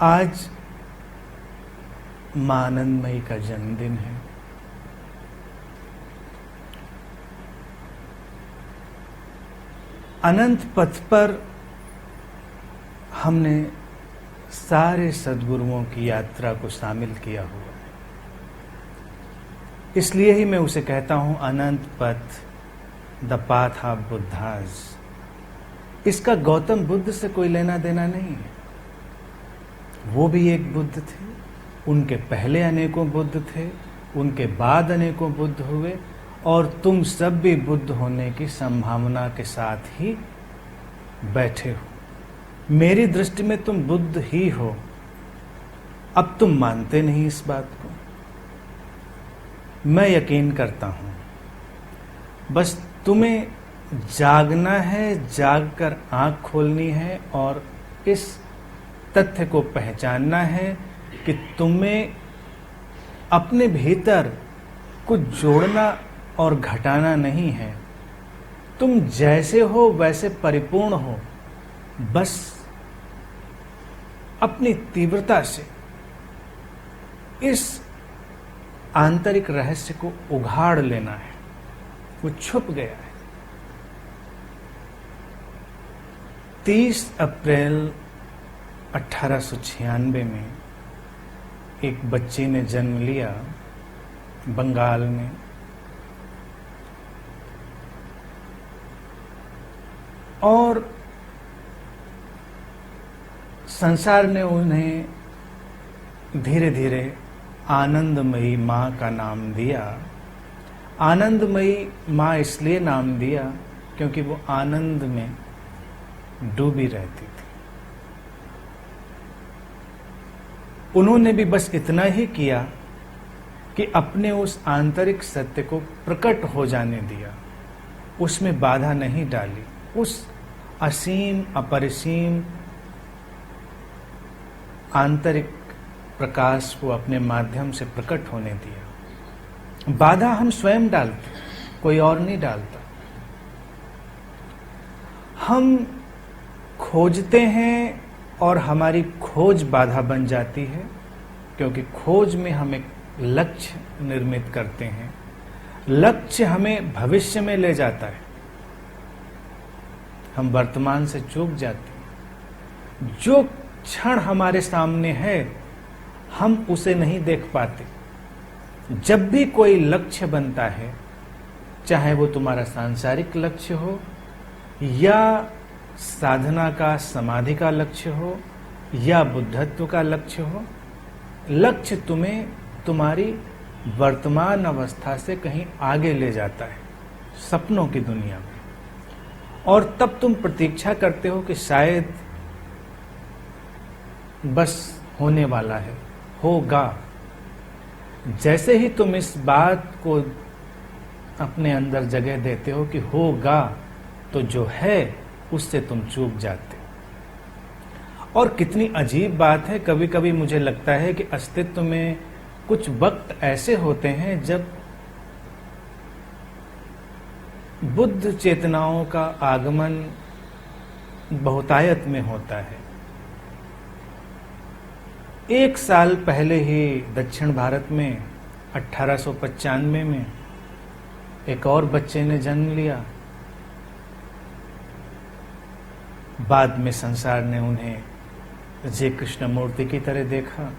आज मां आनंदमयी का जन्मदिन है। अनंत पथ पर हमने सारे सद्गुरुओं की यात्रा को शामिल किया हुआ है। इसलिए ही मैं उसे कहता हूं अनंत पथ, द पाथ ऑफ बुद्धास। इसका गौतम बुद्ध से कोई लेना देना नहीं है। वो भी एक बुद्ध थे, उनके पहले अनेकों बुद्ध थे, उनके बाद अनेकों बुद्ध हुए, और तुम सब भी बुद्ध होने की संभावना के साथ ही बैठे हो। मेरी दृष्टि में तुम बुद्ध ही हो। अब तुम मानते नहीं इस बात को, मैं यकीन करता हूं। बस तुम्हें जागना है, जागकर आंख खोलनी है और इस तथ्य को पहचानना है कि तुम्हें अपने भीतर कुछ जोड़ना और घटाना नहीं है। तुम जैसे हो वैसे परिपूर्ण हो। बस अपनी तीव्रता से इस आंतरिक रहस्य को उघाड़ लेना है। वो छुप गया है। 30 अप्रैल 1896 में एक बच्चे ने जन्म लिया बंगाल में। और संसार ने उन्हें धीरे धीरे आनंदमयी मां का नाम दिया। आनंदमयी मां इसलिए नाम दिया क्योंकि वो आनंद में डूबी रहती थी। उन्होंने भी बस इतना ही किया कि अपने उस आंतरिक सत्य को प्रकट हो जाने दिया, उसमें बाधा नहीं डाली, उस असीम अपरिसीम आंतरिक प्रकाश को अपने माध्यम से प्रकट होने दिया। बाधा हम स्वयं डालते, कोई और नहीं डालता। हम खोजते हैं और हमारी खोज बाधा बन जाती है, क्योंकि खोज में हम एक लक्ष्य निर्मित करते हैं। लक्ष्य हमें भविष्य में ले जाता है, हम वर्तमान से चूक जाते हैं। जो क्षण हमारे सामने है हम उसे नहीं देख पाते। जब भी कोई लक्ष्य बनता है, चाहे वो तुम्हारा सांसारिक लक्ष्य हो या साधना का, समाधि का लक्ष्य हो या बुद्धत्व का लक्ष्य हो, लक्ष्य तुम्हें तुम्हारी वर्तमान अवस्था से कहीं आगे ले जाता है, सपनों की दुनिया में। और तब तुम प्रतीक्षा करते हो कि शायद बस होने वाला है, होगा। जैसे ही तुम इस बात को अपने अंदर जगह देते हो कि होगा, तो जो है उससे तुम चूक जाते। और कितनी अजीब बात है, कभी कभी मुझे लगता है कि अस्तित्व में कुछ वक्त ऐसे होते हैं जब बुद्ध चेतनाओं का आगमन बहुतायत में होता है। 1 साल पहले ही दक्षिण भारत में 1895 में एक और बच्चे ने जन्म लिया। बाद में संसार ने उन्हें जे कृष्णमूर्ति की तरह देखा,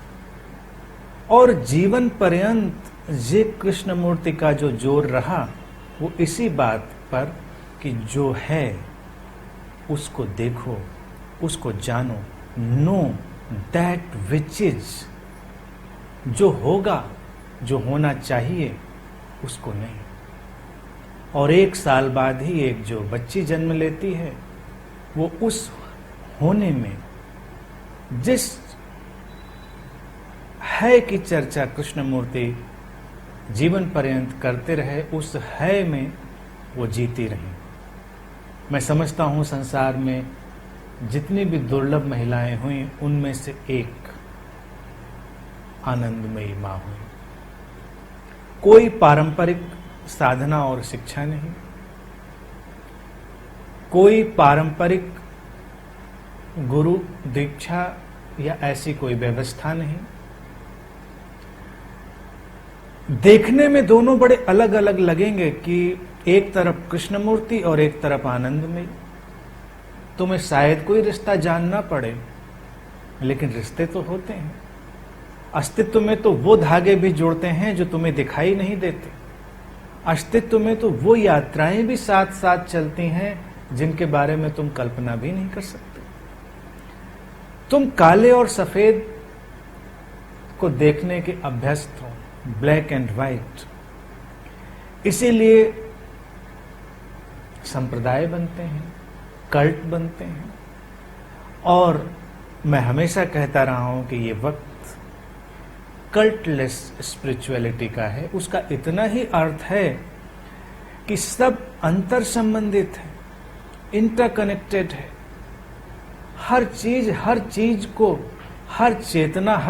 और जीवन पर्यंत जे कृष्णमूर्ति का जो जोर रहा वो इसी बात पर कि जो है उसको देखो, उसको जानो। नो दैट विच इज, जो होगा, जो होना चाहिए, उसको नहीं। और 1 साल बाद ही एक जो बच्ची जन्म लेती है, वो उस होने में जिस है की चर्चा कृष्णमूर्ति जीवन पर्यंत करते रहे, उस है में वो जीती रही। मैं समझता हूं संसार में जितनी भी दुर्लभ महिलाएं हुई, उनमें से एक आनंदमयी मां हुई। कोई पारंपरिक साधना और शिक्षा नहीं, कोई पारंपरिक गुरु दीक्षा या ऐसी कोई व्यवस्था नहीं। देखने में दोनों बड़े अलग अलग लगेंगे कि एक तरफ कृष्ण मूर्ति और एक तरफ आनंदमयी। तुम्हें शायद कोई रिश्ता जानना पड़े, लेकिन रिश्ते तो होते हैं। अस्तित्व में तो वो धागे भी जोड़ते हैं जो तुम्हें दिखाई नहीं देते। अस्तित्व में तो वो यात्राएं भी साथ साथ चलती हैं जिनके बारे में तुम कल्पना भी नहीं कर सकते। तुम काले और सफेद को देखने के अभ्यस्त हो, ब्लैक एंड व्हाइट। इसीलिए संप्रदाय बनते हैं, कल्ट बनते हैं। और मैं हमेशा कहता रहा हूं कि ये वक्त कल्टलेस स्पिरिचुअलिटी का है। उसका इतना ही अर्थ है कि सब अंतर संबंधित है, इंटरकनेक्टेड है। हर चीज को, हर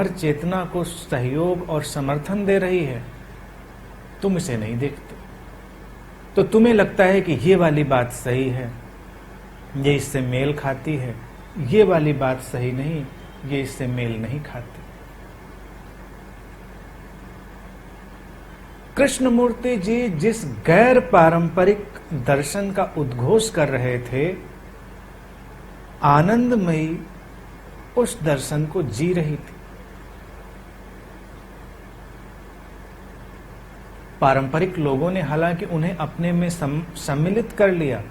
चेतना को सहयोग और समर्थन दे रही है। तुम इसे नहीं देखते, तो तुम्हें लगता है कि ये वाली बात सही है, ये इससे मेल खाती है, ये वाली बात सही नहीं, ये इससे मेल नहीं खाती। कृष्णमूर्ति जी जिस गैर पारंपरिक दर्शन का उद्घोष कर रहे थे, आनंदमयी उस दर्शन को जी रही थी। पारंपरिक लोगों ने हालांकि उन्हें अपने में सम्मिलित कर लिया।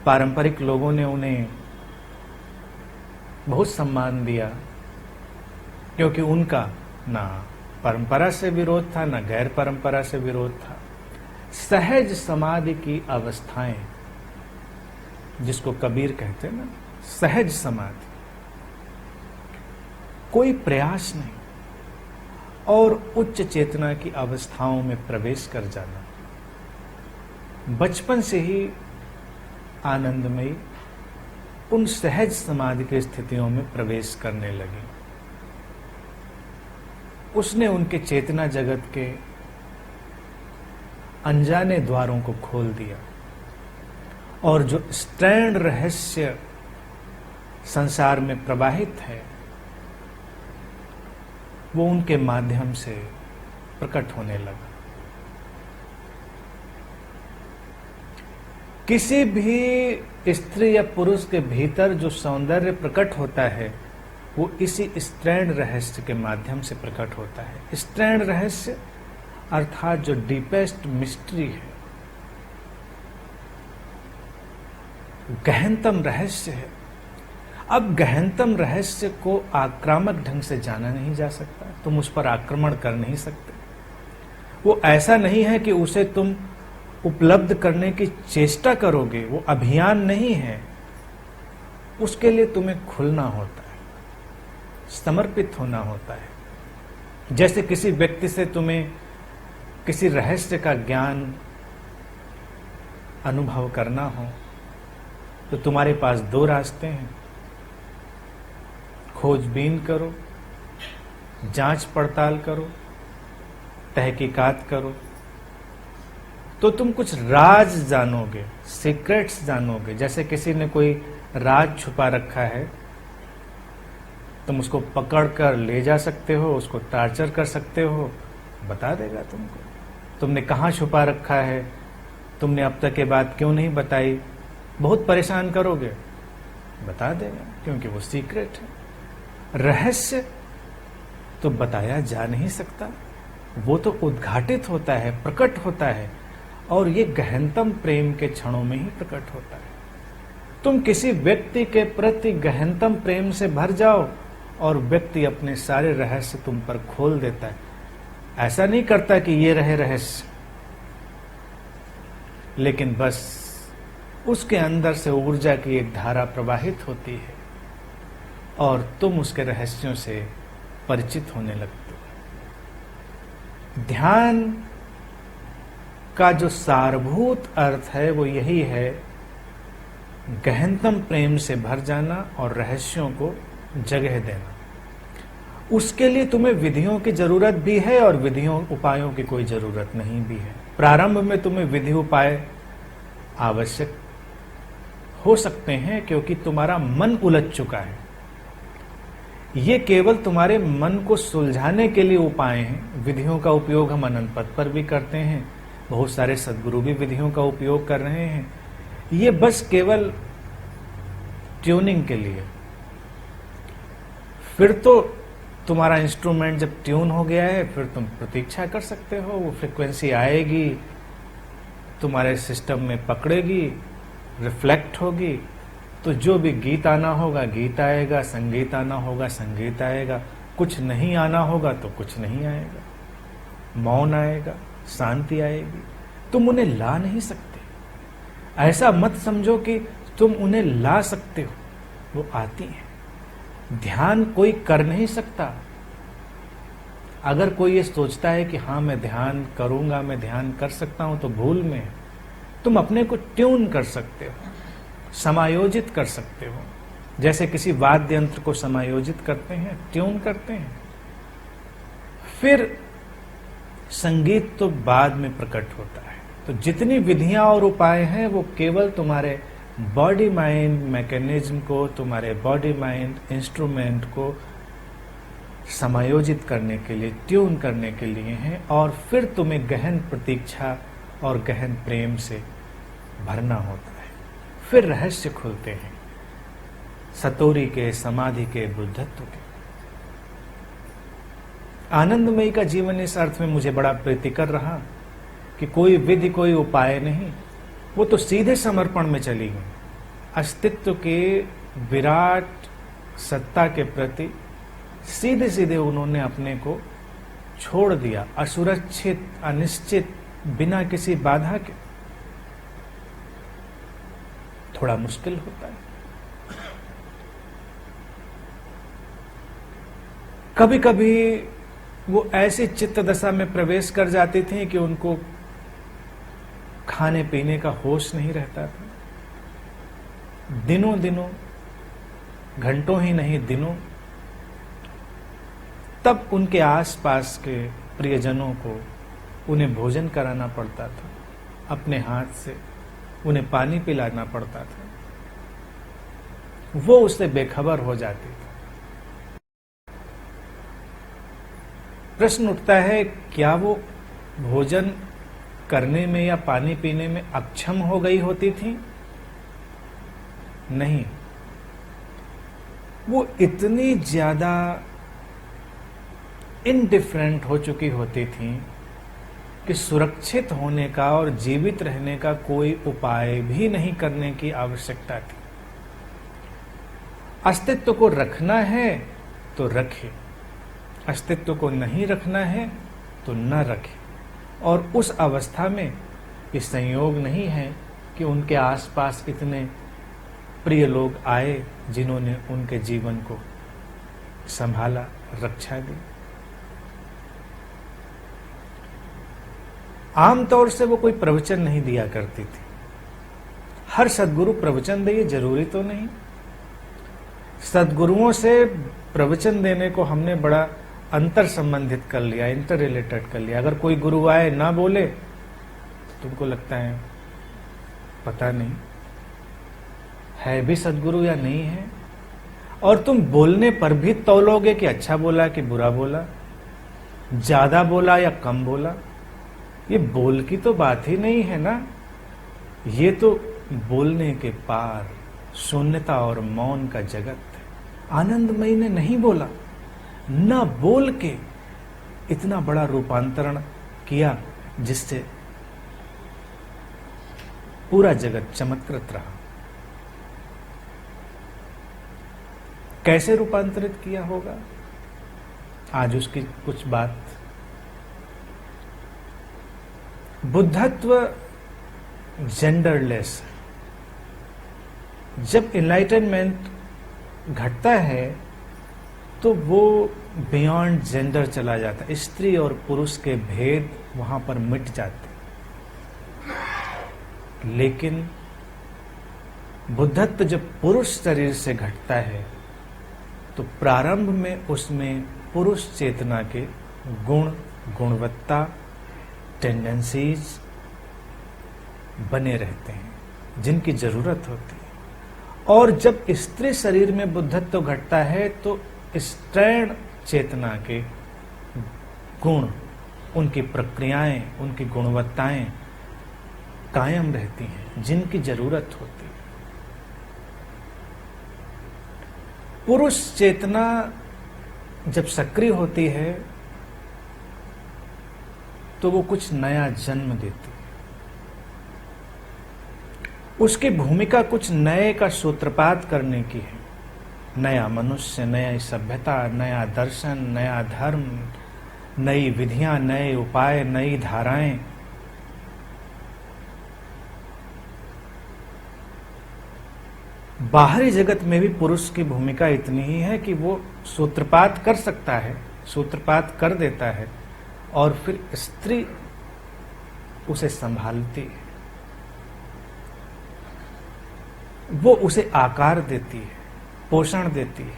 पारंपरिक लोगों ने उन्हें बहुत सम्मान दिया, क्योंकि उनका ना परंपरा से विरोध था, ना गैर परंपरा से विरोध था। सहज समाधि की अवस्थाएं, जिसको कबीर कहते हैं ना, सहज समाधि, कोई प्रयास नहीं, और उच्च चेतना की अवस्थाओं में प्रवेश कर जाना। बचपन से ही आनंदमयी उन सहज समाधि की स्थितियों में प्रवेश करने लगी। उसने उनके चेतना जगत के अनजाने द्वारों को खोल दिया, और जो स्टैंड रहस्य संसार में प्रवाहित है, वो उनके माध्यम से प्रकट होने लगा। किसी भी स्त्री या पुरुष के भीतर जो सौंदर्य प्रकट होता है, वो इसी स्त्रैण रहस्य के माध्यम से प्रकट होता है। स्त्रैण रहस्य अर्थात जो डीपेस्ट मिस्ट्री है, गहनतम रहस्य है। अब गहनतम रहस्य को आक्रामक ढंग से जाना नहीं जा सकता, तुम उस पर आक्रमण कर नहीं सकते। वो ऐसा नहीं है कि उसे तुम उपलब्ध करने की चेष्टा करोगे, वो अभियान नहीं है। उसके लिए तुम्हें खुलना होता है, समर्पित होना होता है। जैसे किसी व्यक्ति से तुम्हें किसी रहस्य का ज्ञान अनुभव करना हो, तो तुम्हारे पास दो रास्ते हैं। खोजबीन करो, जांच पड़ताल करो, तहकीकात करो, तो तुम कुछ राज जानोगे, सीक्रेट्स जानोगे। जैसे किसी ने कोई राज छुपा रखा है, तुम उसको पकड़कर ले जा सकते हो, उसको टार्चर कर सकते हो, बता देगा तुमको। तुमने कहाँ छुपा रखा है, तुमने अब तक के बात क्यों नहीं बताई, बहुत परेशान करोगे, बता देगा, क्योंकि वो सीक्रेट है। रहस्य तो बताया जा नहीं सकता, वो तो उद्घाटित होता है, प्रकट होता है, और ये गहनतम प्रेम के क्षणों में ही प्रकट होता है। तुम किसी व्यक्ति के प्रति गहनतम प्रेम से भर जाओ, और व्यक्ति अपने सारे रहस्य तुम पर खोल देता है। ऐसा नहीं करता कि ये रहे रहस्य, लेकिन बस उसके अंदर से ऊर्जा की एक धारा प्रवाहित होती है, और तुम उसके रहस्यों से परिचित होने लगते हो। ध्यान का जो सारभूत अर्थ है, वो यही है, गहनतम प्रेम से भर जाना और रहस्यों को जगह देना। उसके लिए तुम्हें विधियों की जरूरत भी है, और विधियों उपायों की कोई जरूरत नहीं भी है। प्रारंभ में तुम्हें विधि उपाय आवश्यक हो सकते हैं, क्योंकि तुम्हारा मन उलझ चुका है। ये केवल तुम्हारे मन को सुलझाने के लिए उपाय हैं। विधियों का उपयोग हम अनंत पद पर भी करते हैं, बहुत सारे सद्गुरु भी विधियों का उपयोग कर रहे हैं। ये बस केवल ट्यूनिंग के लिए। फिर तो तुम्हारा इंस्ट्रूमेंट जब ट्यून हो गया है, फिर तुम प्रतीक्षा कर सकते हो, वो फ्रीक्वेंसी आएगी, तुम्हारे सिस्टम में पकड़ेगी, रिफ्लेक्ट होगी, तो जो भी गीत आना होगा गीत आएगा, संगीत आना होगा संगीत आएगा, कुछ नहीं आना होगा तो कुछ नहीं आएगा, मौन आएगा, शांति आएगी। तुम उन्हें ला नहीं सकते। ऐसा मत समझो कि तुम उन्हें ला सकते हो, वो आती है। ध्यान कोई कर नहीं सकता। अगर कोई ये सोचता है कि हाँ मैं ध्यान करूंगा, मैं ध्यान कर सकता हूं, तो भूल में है। तुम अपने को ट्यून कर सकते हो, समायोजित कर सकते हो, जैसे किसी वाद्य यंत्र को समायोजित करते हैं, ट्यून करते हैं। फिर संगीत तो बाद में प्रकट होता है। तो जितनी विधियां और उपाय हैं वो केवल तुम्हारे बॉडी माइंड मैकेनिज्म को, तुम्हारे बॉडी माइंड इंस्ट्रूमेंट को समायोजित करने के लिए, ट्यून करने के लिए हैं। और फिर तुम्हें गहन प्रतीक्षा और गहन प्रेम से भरना होता है। फिर रहस्य खुलते हैं सतोरी के, समाधि के, बुद्धत्व के। आनंदमयी का जीवन इस अर्थ में मुझे बड़ा प्रीतिकर रहा कि कोई विधि, कोई उपाय नहीं, वो तो सीधे समर्पण में चली गई। अस्तित्व के विराट सत्ता के प्रति सीधे सीधे उन्होंने अपने को छोड़ दिया, असुरक्षित, अनिश्चित, बिना किसी बाधा के। थोड़ा मुश्किल होता है। कभी कभी वो ऐसी चित्त दशा में प्रवेश कर जाती थी कि उनको खाने पीने का होश नहीं रहता था। दिनों दिनों, घंटों ही नहीं दिनों, तब उनके आसपास के प्रियजनों को उन्हें भोजन कराना पड़ता था, अपने हाथ से उन्हें पानी पिलाना पड़ता था। वो उससे बेखबर हो जाती थी। प्रश्न उठता है, क्या वो भोजन करने में या पानी पीने में अक्षम हो गई होती थी? नहीं, वो इतनी ज्यादा इनडिफरेंट हो चुकी होती थी कि सुरक्षित होने का और जीवित रहने का कोई उपाय भी नहीं करने की आवश्यकता थी। अस्तित्व को रखना है तो रखे, अस्तित्व को नहीं रखना है तो न रखे। और उस अवस्था में ये संयोग नहीं है कि उनके आसपास इतने प्रिय लोग आए जिन्होंने उनके जीवन को संभाला, रक्षा दी। आमतौर से वो कोई प्रवचन नहीं दिया करती थी। हर सद्गुरु प्रवचन दे, ये जरूरी तो नहीं। सद्गुरुओं से प्रवचन देने को हमने बड़ा अंतर संबंधित कर लिया, इंटर रिलेटेड कर लिया। अगर कोई गुरु आए ना बोले तो तुमको लगता है पता नहीं है भी सद्गुरु या नहीं है, और तुम बोलने पर भी तौलोगे कि अच्छा बोला कि बुरा बोला, ज्यादा बोला या कम बोला। ये बोल की तो बात ही नहीं है ना, ये तो बोलने के पार शून्यता और मौन का जगत है। आनंदमयी ने नहीं बोला, न बोल के इतना बड़ा रूपांतरण किया जिससे पूरा जगत चमत्कृत रहा। कैसे रूपांतरित किया होगा, आज उसकी कुछ बात। बुद्धत्व जेंडरलेस। जब एनलाइटनमेंट घटता है तो वो बियॉन्ड जेंडर चला जाता है। स्त्री और पुरुष के भेद वहां पर मिट जाते। लेकिन बुद्धत्व जब पुरुष शरीर से घटता है तो प्रारंभ में उसमें पुरुष चेतना के गुण, गुणवत्ता, टेंडेंसीज बने रहते हैं जिनकी जरूरत होती है। और जब स्त्री शरीर में बुद्धत्व घटता है तो स्टैंड चेतना के गुण, उनकी प्रक्रियाएं, उनकी गुणवत्ताएं कायम रहती हैं, जिनकी जरूरत होती है। पुरुष चेतना जब सक्रिय होती है तो वो कुछ नया जन्म देती है। उसकी भूमिका कुछ नए का सूत्रपात करने की है। नया मनुष्य, नई सभ्यता, नया दर्शन, नया धर्म, नई विधियां, नए उपाय, नई धाराएं। बाहरी जगत में भी पुरुष की भूमिका इतनी ही है कि वो सूत्रपात कर सकता है, सूत्रपात कर देता है, और फिर स्त्री उसे संभालती है, वो उसे आकार देती है, पोषण देती है,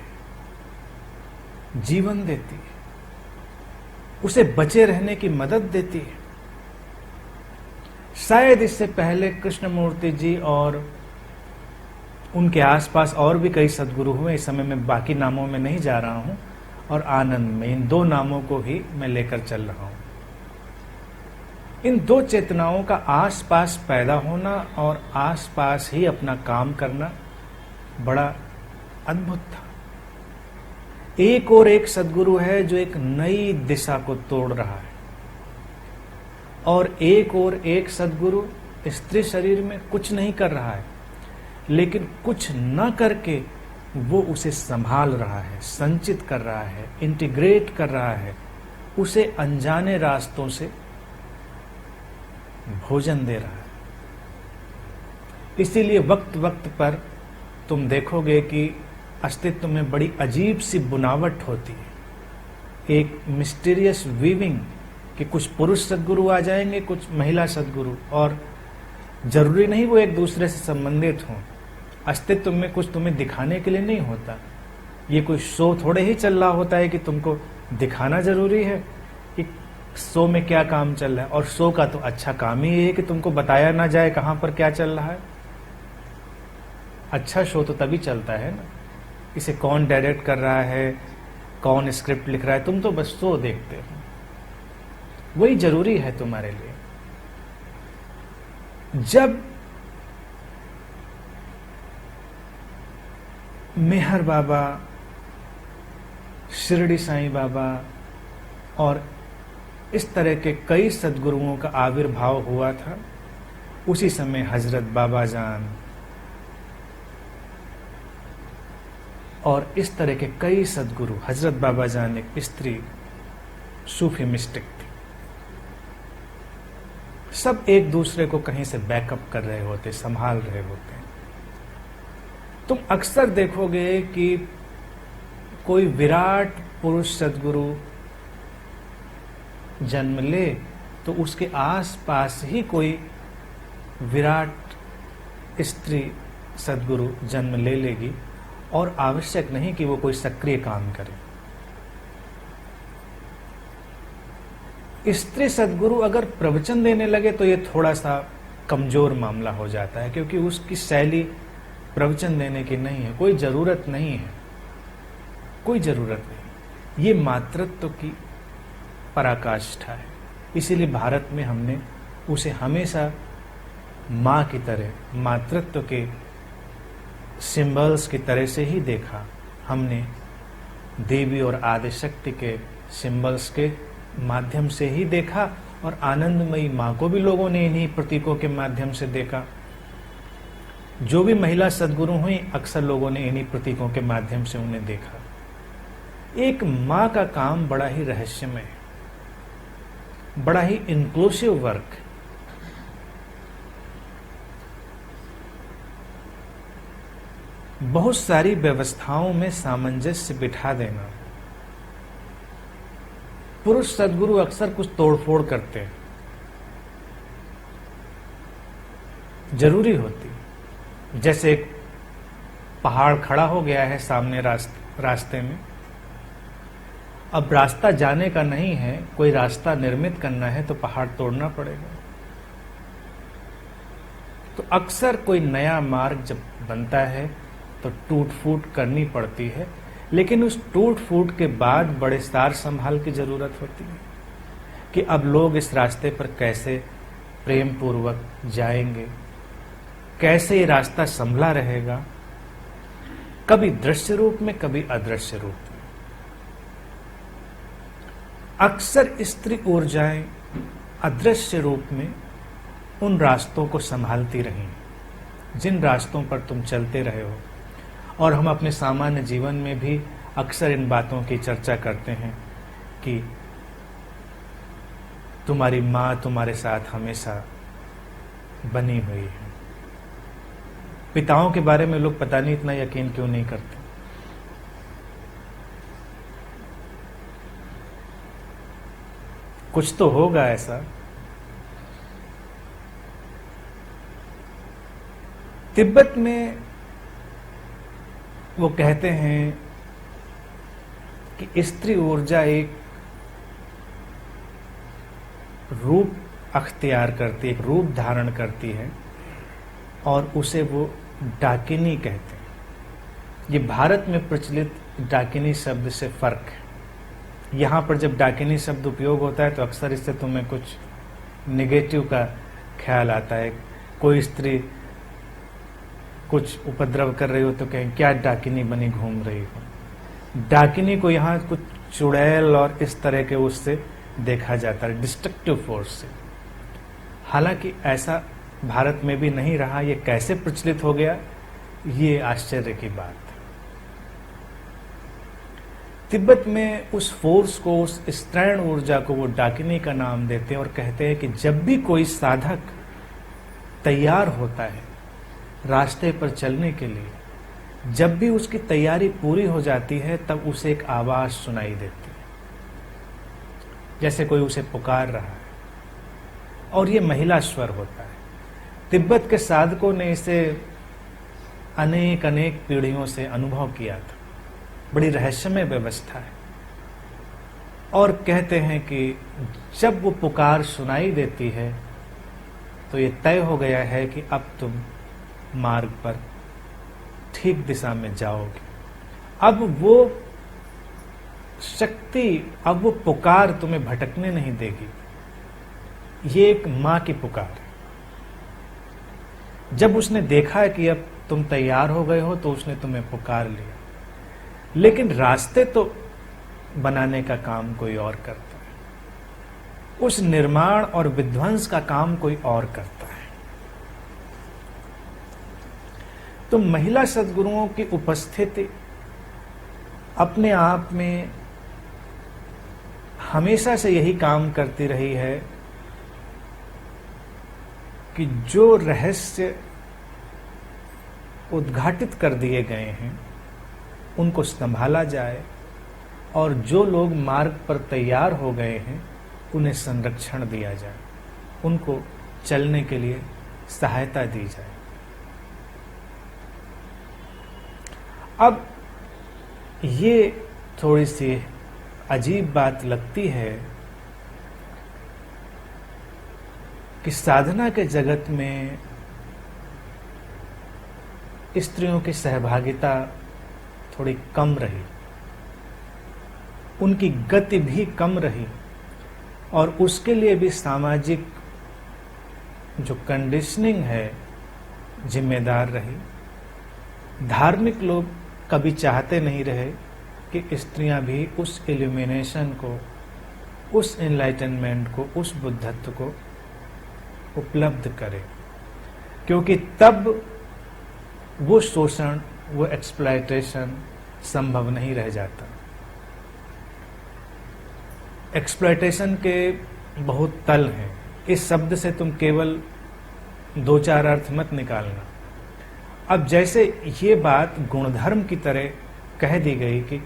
जीवन देती है, उसे बचे रहने की मदद देती है। शायद इससे पहले कृष्णमूर्ति जी और उनके आसपास और भी कई सद्गुरु हुए। इस समय मैं बाकी नामों में नहीं जा रहा हूं, और आनंद में इन दो नामों को ही मैं लेकर चल रहा हूं। इन दो चेतनाओं का आसपास पैदा होना और आसपास ही अपना काम करना बड़ा अद्भुत था। एक और एक सद्गुरु है जो एक नई दिशा को तोड़ रहा है, और एक सद्गुरु स्त्री शरीर में कुछ नहीं कर रहा है, लेकिन कुछ न करके वो उसे संभाल रहा है, संचित कर रहा है, इंटीग्रेट कर रहा है, उसे अनजाने रास्तों से भोजन दे रहा है। इसीलिए वक्त वक्त पर तुम देखोगे कि अस्तित्व में बड़ी अजीब सी बुनावट होती है, एक मिस्टीरियस वीविंग, कि कुछ पुरुष सद्गुरु आ जाएंगे, कुछ महिला सद्गुरु, और जरूरी नहीं वो एक दूसरे से संबंधित हों। अस्तित्व में कुछ तुम्हें दिखाने के लिए नहीं होता। ये कोई शो थोड़े ही चल रहा होता है कि तुमको दिखाना जरूरी है कि शो में क्या काम चल रहा है। और शो का तो अच्छा काम ही है कि तुमको बताया ना जाए कहां पर क्या चल रहा है। अच्छा शो तो तभी चलता है ना, इसे कौन डायरेक्ट कर रहा है, कौन स्क्रिप्ट लिख रहा है, तुम तो बस शो देखते हो, वही जरूरी है तुम्हारे लिए। जब मेहर बाबा, शिरडी साईं बाबा और इस तरह के कई सद्गुरुओं का आविर्भाव हुआ था, उसी समय हजरत बाबा जान और इस तरह के कई सद्गुरु, हजरत बाबा जान एक स्त्री सूफी मिस्टिक थी, सब एक दूसरे को कहीं से बैकअप कर रहे होते, संभाल रहे होते। तुम अक्सर देखोगे कि कोई विराट पुरुष सद्गुरु जन्म ले तो उसके आसपास ही कोई विराट स्त्री सद्गुरु जन्म ले लेगी, और आवश्यक नहीं कि वो कोई सक्रिय काम करे। स्त्री सद्गुरु अगर प्रवचन देने लगे तो ये थोड़ा सा कमजोर मामला हो जाता है, क्योंकि उसकी शैली प्रवचन देने की नहीं है, कोई जरूरत नहीं है, कोई जरूरत नहीं। ये मातृत्व की पराकाष्ठा है। इसीलिए भारत में हमने उसे हमेशा माँ की तरह, मातृत्व के सिंबल्स की तरह से ही देखा। हमने देवी और आदिशक्ति के सिंबल्स के माध्यम से ही देखा, और आनंदमयी माँ को भी लोगों ने इन्हीं प्रतीकों के माध्यम से देखा। जो भी महिला सद्गुरु हुई, अक्सर लोगों ने इन्हीं प्रतीकों के माध्यम से उन्हें देखा। एक माँ का काम बड़ा ही रहस्यमय है, बड़ा ही इंक्लूसिव वर्क। बहुत सारी व्यवस्थाओं में सामंजस्य बिठा देना। पुरुष सद्गुरु अक्सर कुछ तोड़फोड़ करते हैं, जरूरी होती। जैसे एक पहाड़ खड़ा हो गया है सामने रास्ते में, अब रास्ता जाने का नहीं है, कोई रास्ता निर्मित करना है तो पहाड़ तोड़ना पड़ेगा। तो अक्सर कोई नया मार्ग जब बनता है तो टूट फूट करनी पड़ती है, लेकिन उस टूट फूट के बाद बड़े सार संभाल की जरूरत होती है कि अब लोग इस रास्ते पर कैसे प्रेम पूर्वक जाएंगे, कैसे ये रास्ता संभला रहेगा, कभी दृश्य रूप में, कभी अदृश्य रूप में। अक्सर स्त्री ऊर्जाएं अदृश्य रूप में उन रास्तों को संभालती रही जिन रास्तों पर तुम चलते रहे हो। और हम अपने सामान्य जीवन में भी अक्सर इन बातों की चर्चा करते हैं कि तुम्हारी मां तुम्हारे साथ हमेशा बनी हुई है। पिताओं के बारे में लोग पता नहीं इतना यकीन क्यों नहीं करते। कुछ तो होगा ऐसा। तिब्बत में वो कहते हैं कि स्त्री ऊर्जा एक रूप अख्तियार करती है, एक रूप धारण करती है और उसे वो डाकिनी कहते हैं। ये भारत में प्रचलित डाकिनी शब्द से फर्क है। यहाँ पर जब डाकिनी शब्द उपयोग होता है तो अक्सर इससे तुम्हें कुछ नेगेटिव का ख्याल आता है। कोई स्त्री कुछ उपद्रव कर रही हो तो कहें क्या डाकिनी बनी घूम रही हो। डाकिनी को यहाँ कुछ चुड़ैल और इस तरह के उससे देखा जाता है, डिस्ट्रक्टिव फोर्स से। हालांकि ऐसा भारत में भी नहीं रहा। ये कैसे प्रचलित हो गया, ये आश्चर्य की बात है। तिब्बत में उस फोर्स को, उस स्त्रैण ऊर्जा को वो डाकिनी का नाम देते हैं और कहते हैं कि जब भी कोई साधक तैयार होता है रास्ते पर चलने के लिए, जब भी उसकी तैयारी पूरी हो जाती है तब उसे एक आवाज सुनाई देती है, जैसे कोई उसे पुकार रहा है। और ये महिला स्वर होता है। तिब्बत के साधकों ने इसे अनेक अनेक पीढ़ियों से अनुभव किया था। बड़ी रहस्यमय व्यवस्था है। और कहते हैं कि जब वो पुकार सुनाई देती है तो ये तय हो गया है कि अब तुम मार्ग पर ठीक दिशा में जाओगे। अब वो शक्ति, अब वो पुकार तुम्हें भटकने नहीं देगी। ये एक मां की पुकार है। जब उसने देखा है कि अब तुम तैयार हो गए हो तो उसने तुम्हें पुकार लिया। लेकिन रास्ते तो बनाने का काम कोई और करता है, उस निर्माण और विध्वंस का काम कोई और करता है। तो महिला सद्गुरुओं की उपस्थिति अपने आप में हमेशा से यही काम करती रही है कि जो रहस्य उद्घाटित कर दिए गए हैं उनको संभाला जाए और जो लोग मार्ग पर तैयार हो गए हैं उन्हें संरक्षण दिया जाए, उनको चलने के लिए सहायता दी जाए। अब ये थोड़ी सी अजीब बात लगती है कि साधना के जगत में स्त्रियों की सहभागिता थोड़ी कम रही, उनकी गति भी कम रही और उसके लिए भी सामाजिक जो कंडीशनिंग है जिम्मेदार रही। धार्मिक लोग कभी चाहते नहीं रहे कि स्त्रियां भी उस इल्यूमिनेशन को, उस एनलाइटनमेंट को, उस बुद्धत्व को उपलब्ध करें, क्योंकि तब वो शोषण, वो एक्सप्लॉयटेशन संभव नहीं रह जाता। एक्सप्लॉयटेशन के बहुत तल हैं। इस शब्द से तुम केवल 2-4 अर्थ मत निकालना। अब जैसे ये बात गुणधर्म की तरह कह दी गई कि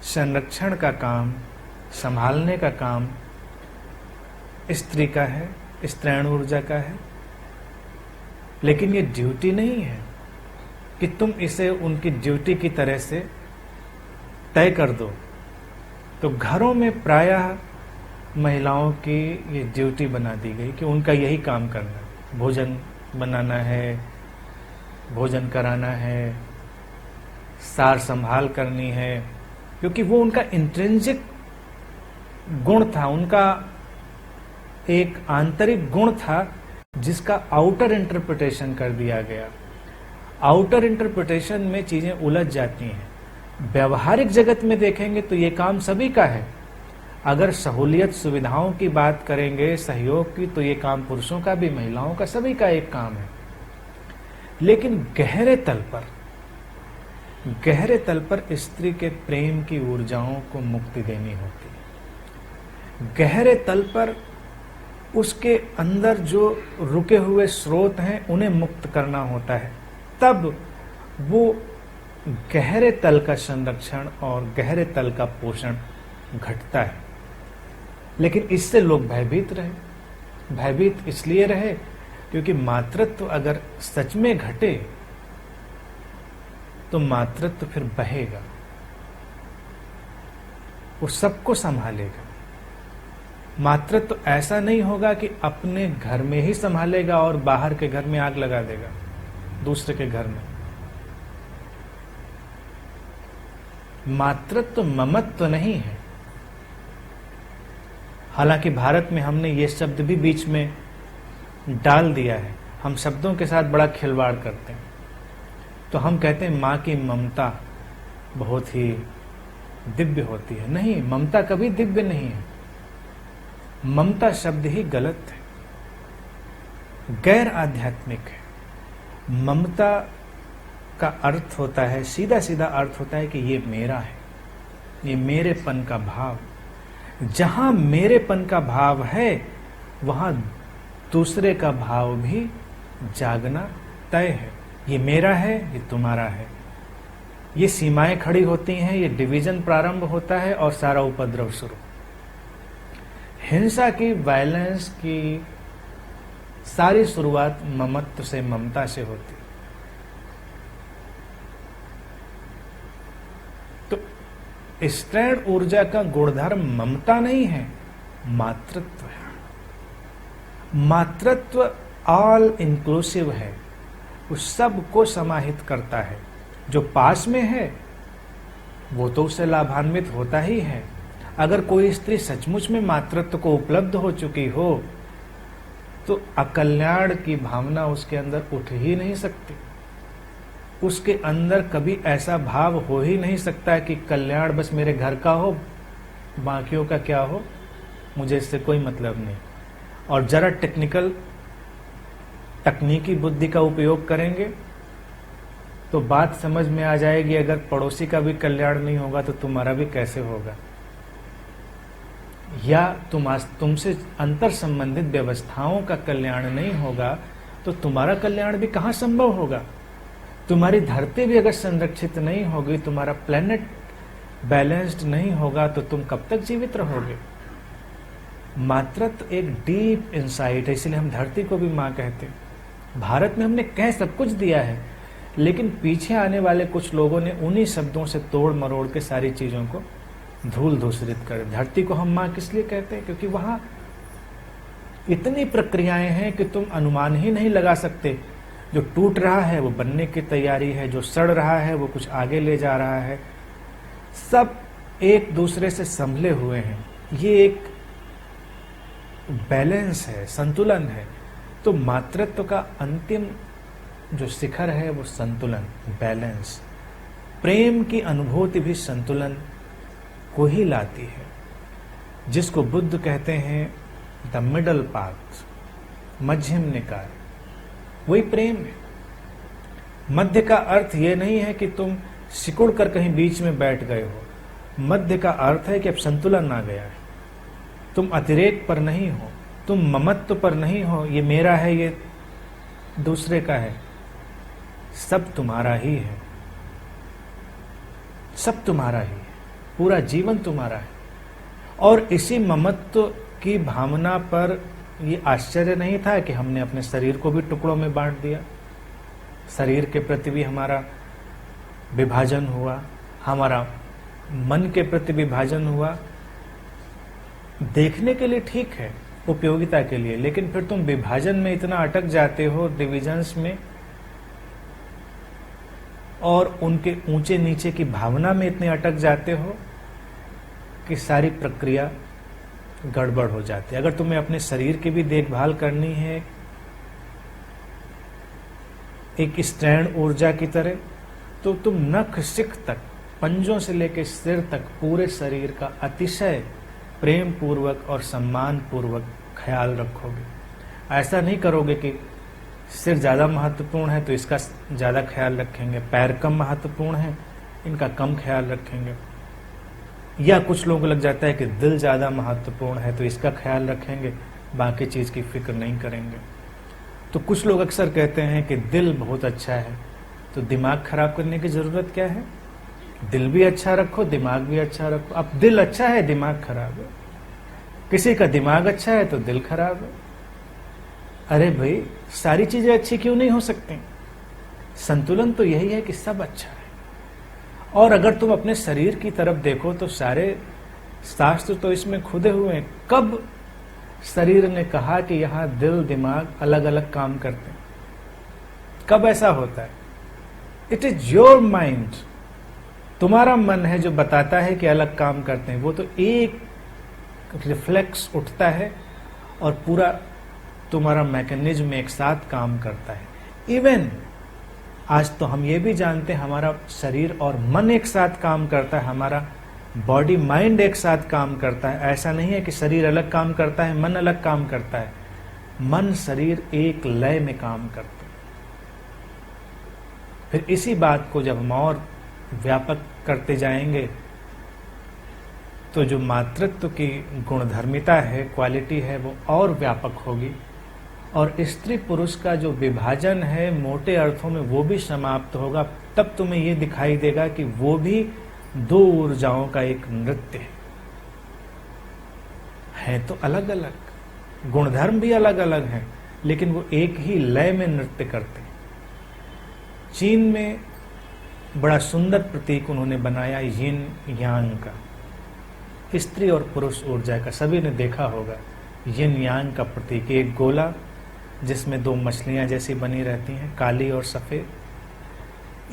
संरक्षण का काम, संभालने का काम स्त्री का है, स्त्रैण ऊर्जा का है, लेकिन ये ड्यूटी नहीं है कि तुम इसे उनकी ड्यूटी की तरह से तय कर दो। तो घरों में प्रायः महिलाओं की ये ड्यूटी बना दी गई कि उनका यही काम करना, भोजन बनाना है, भोजन कराना है, सार संभाल करनी है, क्योंकि वो उनका इंट्रिंसिक गुण था, उनका एक आंतरिक गुण था जिसका आउटर इंटरप्रिटेशन कर दिया गया। आउटर इंटरप्रिटेशन में चीजें उलझ जाती हैं। व्यवहारिक जगत में देखेंगे तो ये काम सभी का है। अगर सहूलियत सुविधाओं की बात करेंगे, सहयोग की, तो ये काम पुरुषों का भी, महिलाओं का, सभी का एक काम है। लेकिन गहरे तल पर स्त्री के प्रेम की ऊर्जाओं को मुक्ति देनी होती है। गहरे तल पर उसके अंदर जो रुके हुए स्रोत हैं उन्हें मुक्त करना होता है, तब वो गहरे तल का संरक्षण और गहरे तल का पोषण घटता है। लेकिन इससे लोग भयभीत रहे। भयभीत इसलिए रहे क्योंकि मातृत्व अगर सच में घटे तो मातृत्व फिर बहेगा, वो सबको संभालेगा। मातृत्व ऐसा नहीं होगा कि अपने घर में ही संभालेगा और बाहर के घर में आग लगा देगा, दूसरे के घर में। मातृत्व ममत्व नहीं है। हालांकि भारत में हमने ये शब्द भी बीच में डाल दिया है। हम शब्दों के साथ बड़ा खिलवाड़ करते हैं। तो हम कहते हैं मां की ममता बहुत ही दिव्य होती है। नहीं, ममता कभी दिव्य नहीं है। ममता शब्द ही गलत है, गैर आध्यात्मिक है। ममता का अर्थ होता है, सीधा सीधा अर्थ होता है कि ये मेरा है, ये मेरेपन का भाव। जहां मेरेपन का भाव है वहां दूसरे का भाव भी जागना तय है। ये मेरा है, ये तुम्हारा है। ये सीमाएं खड़ी होती हैं, ये डिवीजन प्रारंभ होता है और सारा उपद्रव शुरू। हिंसा की, वायलेंस की सारी शुरुआत ममत्व से, ममता से होती। तो स्त्रीण ऊर्जा का गुणधर्म ममता नहीं है, मातृत्व है। मातृत्व ऑल इंक्लूसिव है, उस सब को समाहित करता है। जो पास में है वो तो उससे लाभान्वित होता ही है। अगर कोई स्त्री सचमुच में मातृत्व को उपलब्ध हो चुकी हो तो अकल्याण की भावना उसके अंदर उठ ही नहीं सकती। उसके अंदर कभी ऐसा भाव हो ही नहीं सकता कि कल्याण बस मेरे घर का हो, बाकियों का क्या हो, मुझे इससे कोई मतलब नहीं। और जरा तकनीकी बुद्धि का उपयोग करेंगे तो बात समझ में आ जाएगी। अगर पड़ोसी का भी कल्याण नहीं होगा तो तुम्हारा भी कैसे होगा, या तुमसे अंतर संबंधित व्यवस्थाओं का कल्याण नहीं होगा तो तुम्हारा कल्याण भी कहां संभव होगा। तुम्हारी धरती भी अगर संरक्षित नहीं होगी, तुम्हारा प्लेनेट बैलेंस्ड नहीं होगा तो तुम कब तक जीवित रहोगे। मातृत्व एक डीप इंसाइट है, इसलिए हम धरती को भी मां कहते हैं। भारत में हमने कह सब कुछ दिया है, लेकिन पीछे आने वाले कुछ लोगों ने उन्हीं शब्दों से तोड़ मरोड़ के सारी चीजों को धूल धूसरित कर। धरती को हम मां किस लिए कहते हैं? क्योंकि वहां इतनी प्रक्रियाएं हैं कि तुम अनुमान ही नहीं लगा सकते। जो टूट रहा है वो बनने की तैयारी है, जो सड़ रहा है वो कुछ आगे ले जा रहा है, सब एक दूसरे से संभले हुए हैं। ये एक बैलेंस है, संतुलन है। तो मातृत्व का अंतिम जो शिखर है वो संतुलन, बैलेंस। प्रेम की अनुभूति भी संतुलन को ही लाती है, जिसको बुद्ध कहते हैं द मिडल पाथ, मध्यम निकाय। वही प्रेम है। मध्य का अर्थ ये नहीं है कि तुम सिकुड़ कर कहीं बीच में बैठ गए हो। मध्य का अर्थ है कि अब संतुलन आ गया है। तुम अतिरेक पर नहीं हो, तुम ममत्व पर नहीं हो, ये मेरा है, ये दूसरे का है। सब तुम्हारा ही है, सब तुम्हारा ही है, पूरा जीवन तुम्हारा है। और इसी ममत्व की भावना पर ये आश्चर्य नहीं था कि हमने अपने शरीर को भी टुकड़ों में बांट दिया। शरीर के प्रति भी हमारा विभाजन हुआ, हमारा मन के प्रति विभाजन हुआ। देखने के लिए ठीक है, उपयोगिता के लिए, लेकिन फिर तुम विभाजन में इतना अटक जाते हो, डिविजन्स में, और उनके ऊंचे नीचे की भावना में इतने अटक जाते हो कि सारी प्रक्रिया गड़बड़ हो जाती है। अगर तुम्हें अपने शरीर की भी देखभाल करनी है एक स्ट्रैंड ऊर्जा की तरह, तो तुम नख शिख तक, पंजों से लेकर सिर तक पूरे शरीर का अतिशय प्रेम पूर्वक और सम्मान पूर्वक ख्याल रखोगे। ऐसा नहीं करोगे कि सिर ज्यादा महत्वपूर्ण है तो इसका ज्यादा ख्याल रखेंगे, पैर कम महत्वपूर्ण है इनका कम ख्याल रखेंगे, या कुछ लोगों को लग जाता है कि दिल ज्यादा महत्वपूर्ण है तो इसका ख्याल रखेंगे, बाकी चीज की फिक्र नहीं करेंगे। तो कुछ लोग अक्सर कहते हैं कि दिल बहुत अच्छा है, तो दिमाग खराब करने की जरूरत क्या है? दिल भी अच्छा रखो, दिमाग भी अच्छा रखो। अब दिल अच्छा है, दिमाग खराब है, किसी का दिमाग अच्छा है तो दिल खराब है। अरे भाई, सारी चीजें अच्छी क्यों नहीं हो सकती? संतुलन तो यही है कि सब अच्छा है। और अगर तुम अपने शरीर की तरफ देखो तो सारे शास्त्र तो इसमें खुदे हुए हैं। कब शरीर ने कहा कि यहां दिल दिमाग अलग अलग काम करते हैं? कब ऐसा होता है? इट इज योर माइंड, तुम्हारा मन है जो बताता है कि अलग काम करते हैं। वो तो एक रिफ्लेक्स उठता है और पूरा तुम्हारा मैकेनिज्म एक साथ काम करता है। इवन आज तो हम ये भी जानते हैं हमारा शरीर और मन एक साथ काम करता है, हमारा बॉडी माइंड एक साथ काम करता है। ऐसा नहीं है कि शरीर अलग काम करता है, मन अलग काम करता है। मन शरीर एक लय में काम करते हैं। फिर इसी बात को जब हम और व्यापक करते जाएंगे तो जो मातृत्व की गुणधर्मिता है, क्वालिटी है, वो और व्यापक होगी। और स्त्री पुरुष का जो विभाजन है मोटे अर्थों में वो भी समाप्त होगा। तब तुम्हें ये दिखाई देगा कि वो भी दो ऊर्जाओं का एक नृत्य है तो अलग अलग, गुणधर्म भी अलग अलग हैं, लेकिन वो एक ही लय में नृत्य करते हैं। चीन में बड़ा सुंदर प्रतीक उन्होंने बनाया यिन यांग का, स्त्री और पुरुष ऊर्जा का। सभी ने देखा होगा यिन यांग का प्रतीक, एक गोला जिसमें दो मछलियां जैसी बनी रहती हैं, काली और सफेद।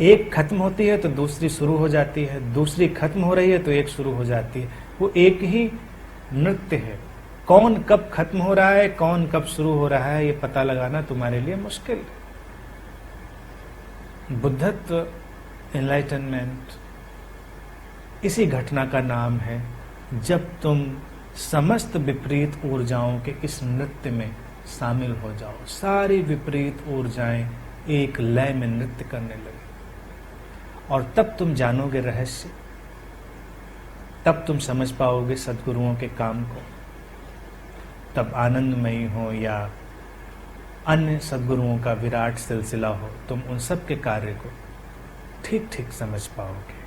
एक खत्म होती है तो दूसरी शुरू हो जाती है, दूसरी खत्म हो रही है तो एक शुरू हो जाती है। वो एक ही नृत्य है। कौन कब खत्म हो रहा है, कौन कब शुरू हो रहा है, ये पता लगाना तुम्हारे लिए मुश्किल है। बुद्धत्व, एनलाइटनमेंट इसी घटना का नाम है जब तुम समस्त विपरीत ऊर्जाओं के इस नृत्य में शामिल हो जाओ। सारी विपरीत ऊर्जाएं एक लय में नृत्य करने लगे और तब तुम जानोगे रहस्य, तब तुम समझ पाओगे सद्गुरुओं के काम को। तब आनंदमयी हो या अन्य सद्गुरुओं का विराट सिलसिला हो, तुम उन सब के कार्य को ठीक ठीक समझ पाओगे।